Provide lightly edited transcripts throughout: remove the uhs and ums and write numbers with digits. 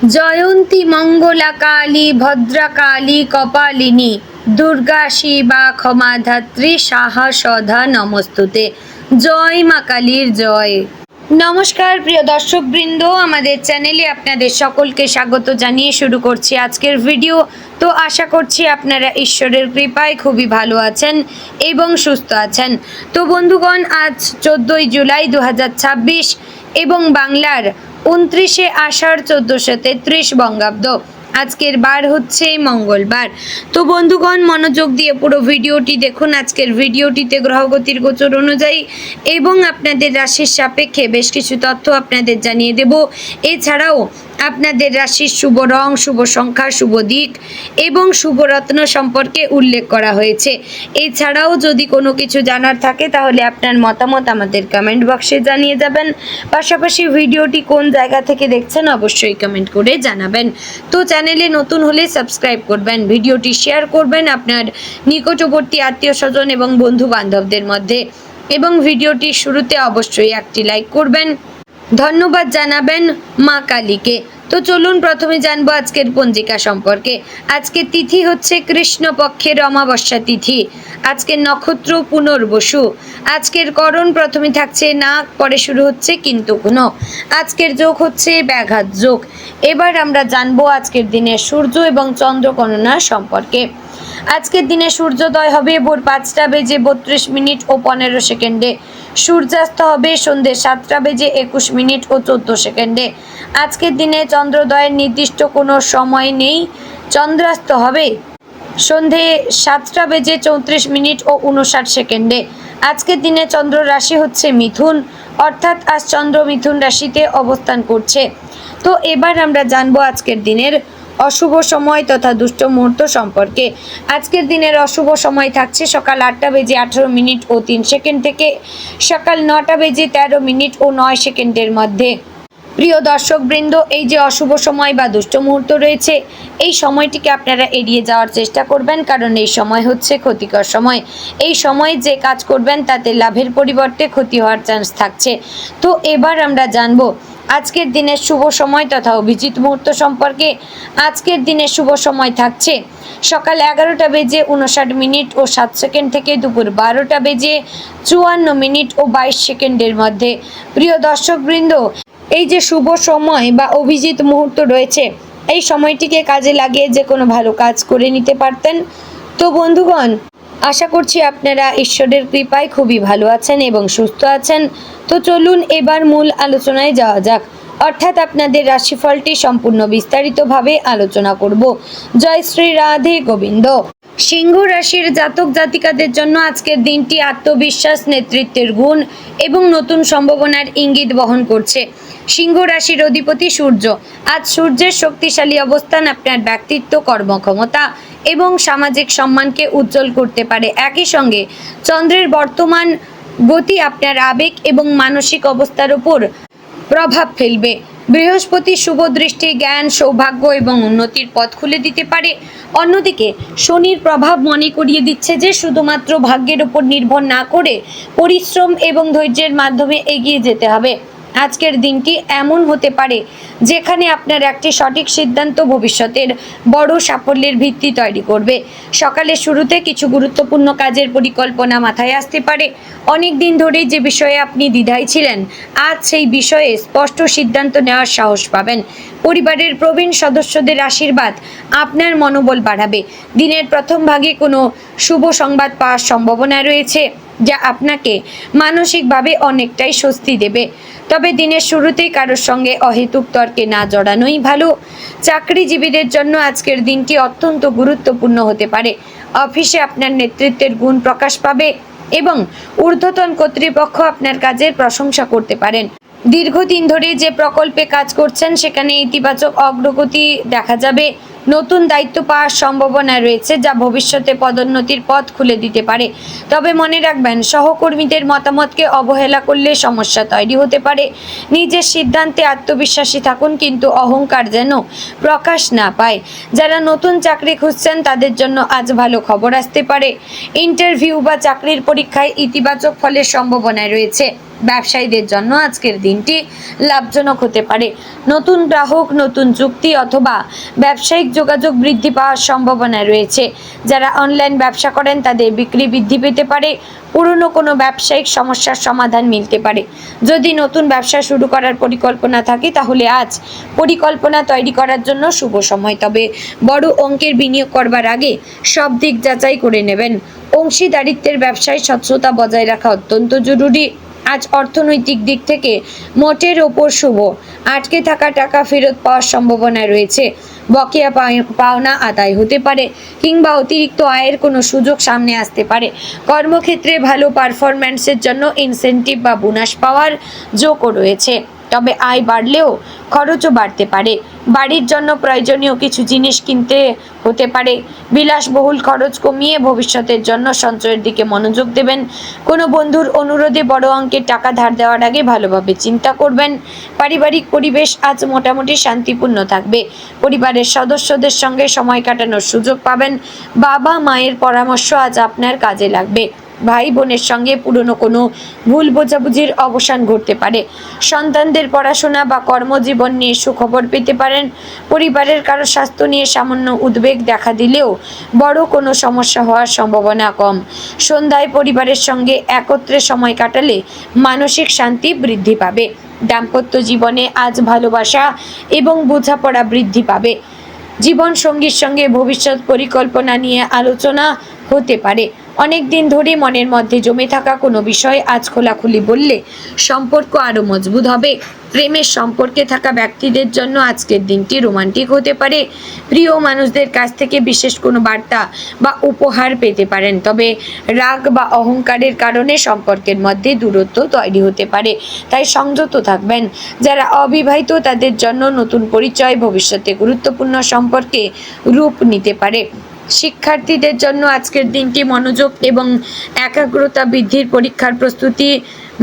জয়ন্তী মঙ্গলা কালী ভদ্রকালী কপালিনী দুর্গা শিবা ক্ষমাধাত্রী সাহা সধা নমস্তুতে। জয় মা কালীর জয়। নমস্কার প্রিয় দর্শকবৃন্দ, আমাদের চ্যানেলে আপনাদের সকলকে স্বাগত জানিয়ে শুরু করছি আজকের ভিডিও। তো আশা করছি আপনারা ঈশ্বরের কৃপায় খুবই ভালো আছেন এবং সুস্থ আছেন। তো বন্ধুগণ, আজ 14ই জুলাই 2026 এবং বাংলার 29শে আষাঢ় 1433 বঙ্গাব্দ। আজকের বার হচ্ছে মঙ্গলবার। তো বন্ধুগণ, মনোযোগ দিয়ে পুরো ভিডিওটি দেখুন। আজকের ভিডিওটিতে গ্রহগতির গোচর অনুযায়ী এবং আপনাদের রাশির সাপেক্ষে বেশ কিছু তথ্য আপনাদের জানিয়ে দেব। এছাড়াও আপনাদের রাশির শুভ রং, শুভ সংখ্যা, শুভ দিক এবং শুভ রত্ন সম্পর্কে উল্লেখ করা হয়েছে। এছাড়াও যদি কোনো কিছু জানার থাকে তাহলে আপনার মতামত আমাদের কমেন্ট বক্সে জানিয়ে যাবেন। পাশাপাশি ভিডিওটি কোন জায়গা থেকে দেখছেন অবশ্যই কমেন্ট করে জানাবেন। তো চ্যানেলে নতুন হলে সাবস্ক্রাইব করবেন, ভিডিওটি শেয়ার করবেন আপনার নিকটবর্তী আত্মীয় স্বজন এবং বন্ধু বান্ধবদের মধ্যে, এবং ভিডিওটির শুরুতে অবশ্যই একটি লাইক করবেন। ধন্যবাদ জানাবেন মা কালীকে। তো চলুন প্রথমে জানবো আজকের পঞ্জিকা সম্পর্কে। আজকের তিথি হচ্ছে কৃষ্ণপক্ষের অমাবস্যা তিথি। আজকের নক্ষত্র পুনর্বসু। আজকের করণ প্রথমে থাকছে নাগ, পরে শুরু হচ্ছে কিন্তু গুণ। আজকের যোগ হচ্ছে ব্যাঘাত যোগ। এবার আমরা জানবো আজকের দিনের সূর্য এবং চন্দ্র গণনা সম্পর্কে। আজকের দিনে সূর্যোদয় হবে ভোর 5টা বেজে 32 মিনিট ও 15 সেকেন্ডে। সূর্যাস্ত হবে সন্ধ্যে 7টা বেজে 21 মিনিট ও 14 সেকেন্ডে। আজকের দিনে চন্দ্রোদয়ের নির্দিষ্ট কোনো সময় নেই। চন্দ্রাস্ত হবে সন্ধে 7টা বেজে 34 মিনিট ও 59 সেকেন্ডে। আজকের দিনে চন্দ্র রাশি হচ্ছে মিথুন, অর্থাৎ আজ চন্দ্র মিথুন রাশিতে অবস্থান করছে। তো এবার আমরা জানবো আজকের দিনের অশুভ সময় তথা দুষ্ট মুহূর্ত সম্পর্কে। আজকের দিনের অশুভ সময় থাকছে সকাল 8টা বেজে 18 মিনিট ও 3 সেকেন্ড থেকে সকাল 9টা বেজে 13 মিনিট ও 9 সেকেন্ডের মধ্যে। প্রিয় দর্শকবৃন্দ, এই যে অশুভ সময় বা দুষ্ট মুহূর্ত রয়েছে, এই সময়টিকে আপনারা এড়িয়ে যাওয়ার চেষ্টা করবেন, কারণ এই সময় হচ্ছে ক্ষতিকর সময়। এই সময় যে কাজ করবেন তাতে লাভের পরিবর্তে ক্ষতি হওয়ার চান্স থাকছে। তো এবার আমরা জানবো আজকের দিনের শুভ সময় তথা অভিজিৎ মুহূর্ত সম্পর্কে। আজকের দিনের শুভ সময় থাকছে সকাল 11টা বেজে 59 মিনিট ও 7 সেকেন্ড থেকে দুপুর 12টা বেজে 54 মিনিট ও 22 সেকেন্ডের মধ্যে। প্রিয় দর্শকবৃন্দ, এই যে শুভ সময় বা অভিজিৎ মুহূর্ত রয়েছে, এই সময়টিকে কাজে লাগিয়ে যে কোনো ভালো কাজ করে নিতে পারতেন। তো বন্ধুগণ, আশা করছি আপনারা ঈশ্বরের কৃপায় খুবই ভালো আছেন এবং সুস্থ আছেন। তো চলুন এবার মূল আলোচনায় যাওয়া যাক, অর্থাৎ আপনাদের রাশিফলটি সম্পূর্ণ বিস্তারিতভাবে আলোচনা করব। জয় শ্রী রাধে গোবিন্দ। সিংহ রাশির জাতক জাতিকাদের জন্য আজকের দিনটি আত্মবিশ্বাস, নেতৃত্বের গুণ এবং নতুন সম্ভাবনার ইঙ্গিত বহন করছে। সিংহ রাশির অধিপতি সূর্য। আজ সূর্যের শক্তিশালী অবস্থান আপনার ব্যক্তিত্ব, কর্মক্ষমতা এবং সামাজিক সম্মানকে উজ্জ্বল করতে পারে। একই সঙ্গে চন্দ্রের বর্তমান গতি আপনার আবেগ এবং মানসিক অবস্থার উপর প্রভাব ফেলবে। বৃহস্পতির শুভ দৃষ্টি জ্ঞান, সৌভাগ্য এবং উন্নতির পথ খুলে দিতে পারে। অন্যদিকে শনির প্রভাব মনে করিয়ে দিচ্ছে যে শুধুমাত্র ভাগ্যের উপর নির্ভর না করে পরিশ্রম এবং ধৈর্যের মাধ্যমে এগিয়ে যেতে হবে। আজকের দিনটি এমন হতে পারে যেখানে আপনার একটি সঠিক সিদ্ধান্ত ভবিষ্যতের বড় সাফল্যের ভিত্তি তৈরি করবে। সকালের শুরুতে কিছু গুরুত্বপূর্ণ কাজের পরিকল্পনা মাথায় আসতে পারে। অনেক দিন ধরেই যে বিষয়ে আপনি দ্বিধায় ছিলেন, আজ সেই বিষয়ে স্পষ্ট সিদ্ধান্ত নেওয়ার সাহস পাবেন। পরিবারের প্রবীণ সদস্যদের আশীর্বাদ আপনার মনোবল বাড়াবে। দিনের প্রথম ভাগে কোনো শুভ সংবাদ পাওয়ার সম্ভাবনা রয়েছে, যা আপনাকে মানসিকভাবে অনেকটাই স্বস্তি দেবে। তবে দিনের শুরুতেই কারোর সঙ্গে অহেতুক তর্কে না জড়ানোই ভালো। চাকরিজীবীদের জন্য আজকের দিনটি অত্যন্ত গুরুত্বপূর্ণ হতে পারে। অফিসে আপনার নেতৃত্বের গুণ প্রকাশ পাবে এবং ঊর্ধ্বতন কর্তৃপক্ষ আপনার কাজের প্রশংসা করতে পারেন। দীর্ঘদিন ধরে যে প্রকল্পে কাজ করছেন সেখানে ইতিবাচক অগ্রগতি দেখা যাবে। নতুন দায়িত্ব পাওয়ার সম্ভাবনা রয়েছে, যা ভবিষ্যতে পদোন্নতির পথ খুলে দিতে পারে। তবে মনে রাখবেন, সহকর্মীদের মতামতকে অবহেলা করলে সমস্যা তৈরি হতে পারে। নিজের সিদ্ধান্তে আত্মবিশ্বাসী থাকুন, কিন্তু অহংকার যেন প্রকাশ না পায়। যারা নতুন চাকরি খুঁজছেন তাদের জন্য আজ ভালো খবর আসতে পারে। ইন্টারভিউ বা চাকরির পরীক্ষায় ইতিবাচক ফলের সম্ভাবনা রয়েছে। ব্যবসায়ীদের জন্য আজকের দিনটি লাভজনক হতে পারে। নতুন গ্রাহক, নতুন চুক্তি অথবা ব্যবসায়িক যোগাযোগ বৃদ্ধি পাওয়ার সম্ভাবনা রয়েছে। যারা অনলাইন ব্যবসা করেন তাদের বিক্রি বৃদ্ধি পেতে পারে। পুরনো কোনো ব্যবসায়িক সমস্যার সমাধান মিলতে পারে। যদি নতুন ব্যবসা শুরু করার পরিকল্পনা থাকে তাহলে আজ পরিকল্পনা তৈরি করার জন্য শুভ সময়। তবে বড় অঙ্কের বিনিয়োগ করবার আগে সব দিক যাচাই করে নেবেন। অংশীদারিত্বের ব্যবসায় স্বচ্ছতা বজায় রাখা অত্যন্ত জরুরি। আজ অর্থনৈতিক দিক থেকে মোটের ওপর শুভ। আটকে থাকা টাকা ফেরত পাওয়ার সম্ভাবনা রয়েছে। বকেয়া পাওনা আদায় হতে পারে কিংবা অতিরিক্ত আয়ের কোনো সুযোগ সামনে আসতে পারে। কর্মক্ষেত্রে ভালো পারফরম্যান্সের জন্য ইনসেনটিভ বা বোনাস পাওয়ার যোগও রয়েছে। তবে আয় বাড়লেও খরচও বাড়তে পারে। বাড়ির জন্য প্রয়োজনীয় কিছু জিনিস কিনতে হতে পারে। বিলাসবহুল খরচ কমিয়ে ভবিষ্যতের জন্য সঞ্চয়ের দিকে মনোযোগ দেবেন। কোনো বন্ধুর অনুরোধে বড় অঙ্কের টাকা ধার দেওয়ার আগে ভালোভাবে চিন্তা করবেন। পারিবারিক পরিবেশ আজ মোটামুটি শান্তিপূর্ণ থাকবে। পরিবারের সদস্যদের সঙ্গে সময় কাটানোর সুযোগ পাবেন। বাবা মায়ের পরামর্শ আজ আপনার কাজে লাগবে। ভাই বোনের সঙ্গে পুরনো কোনো ভুল বোঝাবুঝির অবসান ঘটতে পারে। সন্তানদের পড়াশোনা বা কর্মজীবন নিয়ে সুখবর পেতে পারেন। পরিবারের কারো স্বাস্থ্য নিয়ে সামান্য উদ্বেগ দেখা দিলেও বড় কোনো সমস্যা হওয়ার সম্ভাবনা কম। সন্ধ্যায় পরিবারের সঙ্গে একত্রে সময় কাটালে মানসিক শান্তি বৃদ্ধি পাবে। দাম্পত্য জীবনে আজ ভালোবাসা এবং বোঝাপড়া বৃদ্ধি পাবে। জীবন সঙ্গীর সঙ্গে ভবিষ্যৎ পরিকল্পনা নিয়ে আলোচনা হতে পারে। অনেক দিন ধরে মনের মধ্যে জমে থাকা কোনো বিষয় আজ খোলাখুলি বললে সম্পর্ক আরও মজবুত হবে। প্রেমের সম্পর্কে থাকা ব্যক্তিদের জন্য আজকের দিনটি রোমান্টিক হতে পারে। প্রিয় মানুষদের কাছ থেকে বিশেষ কোনো বার্তা বা উপহার পেতে পারেন। তবে রাগ বা অহংকারের কারণে সম্পর্কের মধ্যে দূরত্ব তৈরি হতে পারে, তাই সংযত থাকবেন। যারা অবিবাহিত তাদের জন্য নতুন পরিচয় ভবিষ্যতে গুরুত্বপূর্ণ সম্পর্কে রূপ নিতে পারে। শিক্ষার্থীদের জন্য আজকের দিনটি মনোযোগ এবং একাগ্রতা বৃদ্ধির পরীক্ষার প্রস্তুতি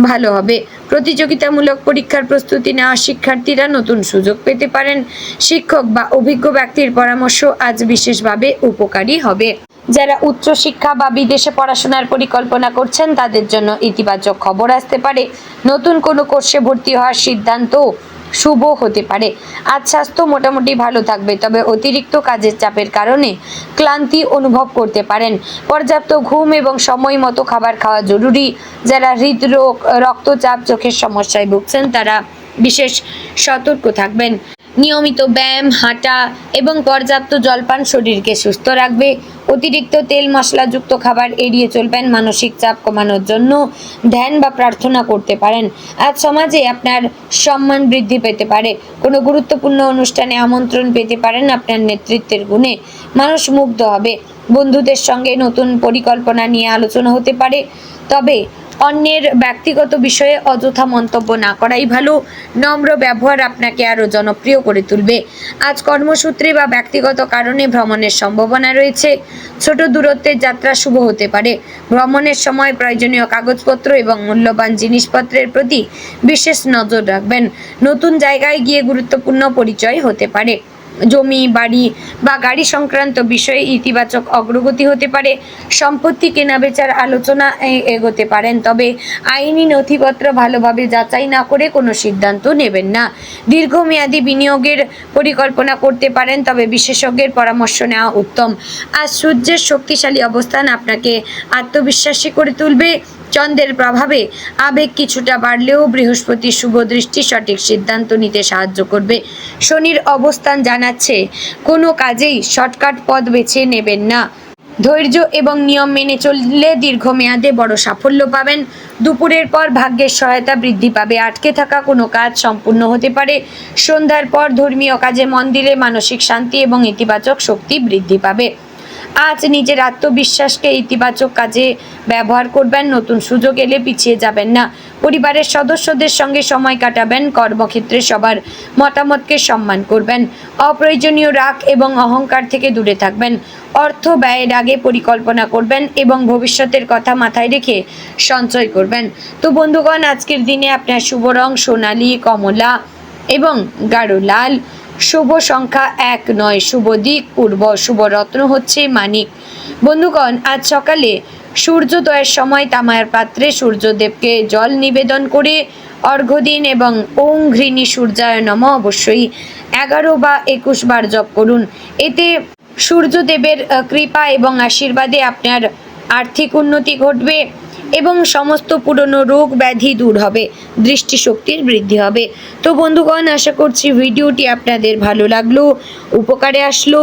ভালো হবে। প্রতিযোগিতামূলক পরীক্ষার প্রস্তুতি নেওয়া শিক্ষার্থীরা নতুন সুযোগ পেতে পারেন। শিক্ষক বা অভিজ্ঞ ব্যক্তির পরামর্শ আজ বিশেষভাবে উপকারী হবে। যারা উচ্চশিক্ষা বা বিদেশে পড়াশোনার পরিকল্পনা করছেন তাদের জন্য ইতিবাচক খবর আসতে পারে। নতুন কোনো কোর্সে ভর্তি হওয়ার সিদ্ধান্ত শুভ হতে পারে। আজ স্বাস্থ্য মোটামুটি ভালো থাকবে, তবে অতিরিক্ত কাজের চাপের কারণে ক্লান্তি অনুভব করতে পারেন। পর্যাপ্ত ঘুম এবং সময় মতো খাবার খাওয়া জরুরি। যারা হৃদরোগ, রক্তচাপ, চোখের সমস্যায় ভুগছেন তারা বিশেষ সতর্ক থাকবেন। নিয়মিত ব্যায়াম, হাঁটা এবং পর্যাপ্ত জলপান শরীরকে সুস্থ রাখবে। অতিরিক্ত তেল মশলাযুক্ত খাবার এড়িয়ে চলবেন। মানসিক চাপ কমানোর জন্য ধ্যান বা প্রার্থনা করতে পারেন। আজ সমাজে আপনার সম্মান বৃদ্ধি পেতে পারে। কোনো গুরুত্বপূর্ণ অনুষ্ঠানে আমন্ত্রণ পেতে পারেন। আপনার নেতৃত্বের গুণে মানুষ মুগ্ধ হবে। বন্ধুদের সঙ্গে নতুন পরিকল্পনা নিয়ে আলোচনা হতে পারে, তবে অন্যের ব্যক্তিগত বিষয়ে অযথা মন্তব্য না করাই ভালো। নম্র ব্যবহার আপনাকে আরও জনপ্রিয় করে তুলবে। আজ কর্মসূত্রে বা ব্যক্তিগত কারণে ভ্রমণের সম্ভাবনা রয়েছে। ছোট দূরত্বের যাত্রা শুভ হতে পারে। ভ্রমণের সময় প্রয়োজনীয় কাগজপত্র এবং মূল্যবান জিনিসপত্রের প্রতি বিশেষ নজর রাখবেন। নতুন জায়গায় গিয়ে গুরুত্বপূর্ণ পরিচয় হতে পারে। জমি, বাড়ি বা গাড়ি সংক্রান্ত বিষয়ে ইতিবাচক অগ্রগতি হতে পারে। সম্পত্তি কেনাবেচার আলোচনা এগোতে পারেন, তবে আইনি নথিপত্র ভালোভাবে যাচাই না করে কোনো সিদ্ধান্ত নেবেন না। দীর্ঘমেয়াদী বিনিয়োগের পরিকল্পনা করতে পারেন, তবে বিশেষজ্ঞের পরামর্শ নেওয়া উত্তম। আজ সূর্যের শক্তিশালী অবস্থান আপনাকে আত্মবিশ্বাসী করে তুলবে। চন্দ্রের প্রভাবে আবেগ কিছুটা বাড়লেও বৃহস্পতির শুভ দৃষ্টি সঠিক সিদ্ধান্ত নিতে সাহায্য করবে। শনির অবস্থান জানাচ্ছে কোনো কাজেই শর্টকাট পথ বেছে নেবেন না। ধৈর্য এবং নিয়ম মেনে চললে দীর্ঘমেয়াদে বড় সাফল্য পাবেন। দুপুরের পর ভাগ্যের সহায়তা বৃদ্ধি পাবে। আটকে থাকা কোনো কাজ সম্পূর্ণ হতে পারে। সন্ধ্যার পর ধর্মীয় কাজে মন দিলে মানসিক শান্তি এবং ইতিবাচক শক্তি বৃদ্ধি পাবে। আজ নিজের আত্মবিশ্বাসকে ইতিবাচক কাজে ব্যবহার করবেন। নতুন সুযোগ এলে পিছিয়ে যাবেন না। পরিবারের সদস্যদের সঙ্গে সময় কাটাবেন। কর্মক্ষেত্রে সবার মতামতকে সম্মান করবেন। অপ্রয়োজনীয় রাগ এবং অহংকার থেকে দূরে থাকবেন। অর্থ ব্যয়ের আগে পরিকল্পনা করবেন এবং ভবিষ্যতের কথা মাথায় রেখে সঞ্চয় করবেন। তো বন্ধুগণ, আজকের দিনে আপনার শুভ রং সোনালী, কমলা এবং গাঢ় লাল। শুভ সংখ্যা 1, 9। শুভ দিক পূর্ব। শুভ রত্ন হচ্ছে মানিক। বন্ধুগণ, আজ সকালে সূর্যোদয়ের সময় তামার পাত্রে সূর্যদেবকে জল নিবেদন করে অর্ঘ্য দিন এবং ওং ঘৃণী সূর্যায় নমঃ অবশ্যই 11 বা 21 বার জপ করুন। এতে সূর্যদেবের কৃপা এবং আশীর্বাদে আপনার আর্থিক উন্নতি ঘটবে এবং সমস্ত পুরনো রোগ ব্যাধি দূর হবে, দৃষ্টিশক্তির বৃদ্ধি হবে। তো বন্ধুগণ, আশা করছি ভিডিওটি আপনাদের ভালো লাগলো, উপকারে আসলো।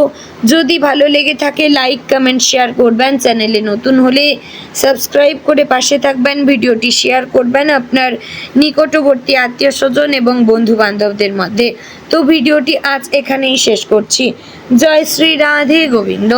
যদি ভালো লেগে থাকে লাইক কমেন্ট শেয়ার করবেন, চ্যানেলে নতুন হলে সাবস্ক্রাইব করে পাশে থাকবেন, ভিডিওটি শেয়ার করবেন আপনার নিকটবর্তী আত্মীয় স্বজন এবং বন্ধু বান্ধবদের মধ্যে। তো ভিডিওটি আজ এখানেই শেষ করছি। জয় শ্রী রাধে গোবিন্দ।